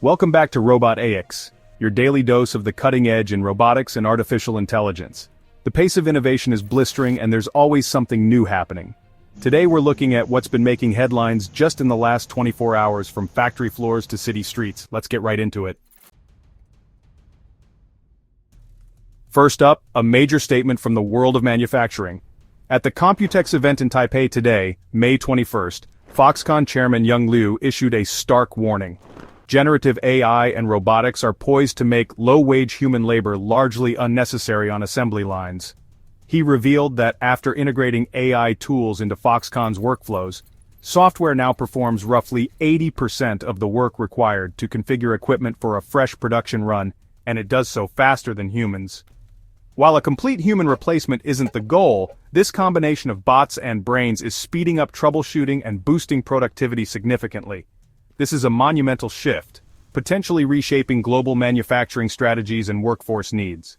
Welcome back to Robotaxi, your daily dose of the cutting edge in robotics and artificial intelligence. The pace of innovation is blistering and there's always something new happening. Today we're looking at what's been making headlines just in the last 24 hours from factory floors to city streets. Let's get right into it. First up, a major statement from the world of manufacturing. At the Computex event in Taipei today, May 21st, Foxconn chairman Young Liu issued a stark warning. Generative AI and robotics are poised to make low-wage human labor largely unnecessary on assembly lines. He revealed that after integrating AI tools into Foxconn's workflows, software now performs roughly 80% of the work required to configure equipment for a fresh production run, and it does so faster than humans. While a complete human replacement isn't the goal, this combination of bots and brains is speeding up troubleshooting and boosting productivity significantly. This is a monumental shift, potentially reshaping global manufacturing strategies and workforce needs.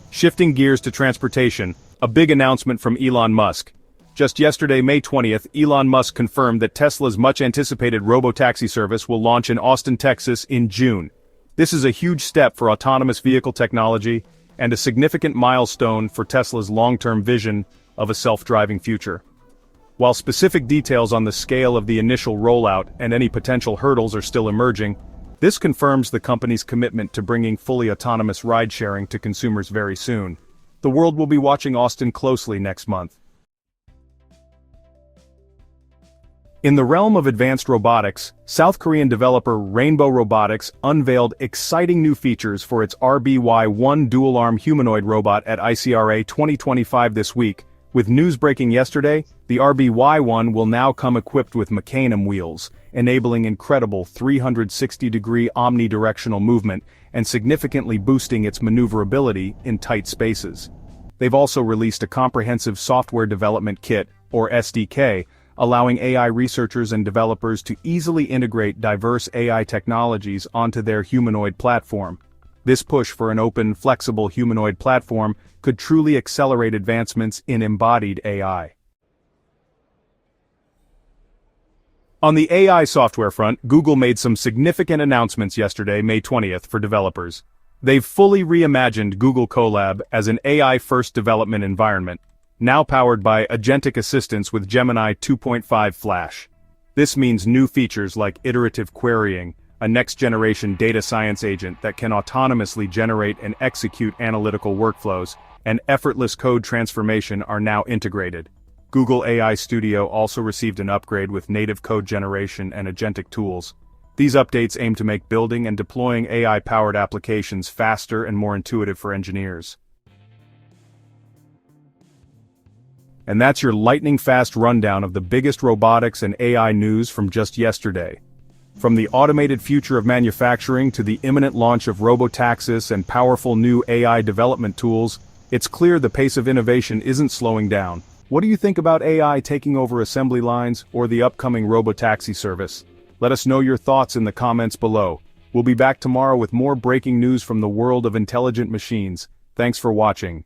Shifting gears to transportation, a big announcement from Elon Musk. Just yesterday, May 20th, Elon Musk confirmed that Tesla's much-anticipated Robotaxi service will launch in Austin, Texas in June. This is a huge step for autonomous vehicle technology and a significant milestone for Tesla's long-term vision of a self-driving future. While specific details on the scale of the initial rollout and any potential hurdles are still emerging, this confirms the company's commitment to bringing fully autonomous ride-sharing to consumers very soon. The world will be watching Austin closely next month. In the realm of advanced robotics, South Korean developer Rainbow Robotics unveiled exciting new features for its RBY-1 dual-arm humanoid robot at ICRA 2025 this week. With news breaking yesterday, the RBY-1 will now come equipped with mecanum wheels, enabling incredible 360-degree omnidirectional movement and significantly boosting its maneuverability in tight spaces. They've also released a comprehensive software development kit, or SDK, allowing AI researchers and developers to easily integrate diverse AI technologies onto their humanoid platform. This push for an open, flexible humanoid platform could truly accelerate advancements in embodied AI. On the AI software front, Google made some significant announcements yesterday, May 20th, for developers. They've fully reimagined Google Colab as an AI-first development environment, now powered by agentic assistants with Gemini 2.5 Flash. This means new features like iterative querying, a next-generation data science agent that can autonomously generate and execute analytical workflows, and effortless code transformation are now integrated. Google AI Studio also received an upgrade with native code generation and agentic tools. These updates aim to make building and deploying AI-powered applications faster and more intuitive for engineers. And that's your lightning-fast rundown of the biggest robotics and AI news from just yesterday. From the automated future of manufacturing to the imminent launch of Robotaxis and powerful new AI development tools, it's clear the pace of innovation isn't slowing down. What do you think about AI taking over assembly lines or the upcoming Robotaxi service? Let us know your thoughts in the comments below. We'll be back tomorrow with more breaking news from the world of intelligent machines. Thanks for watching.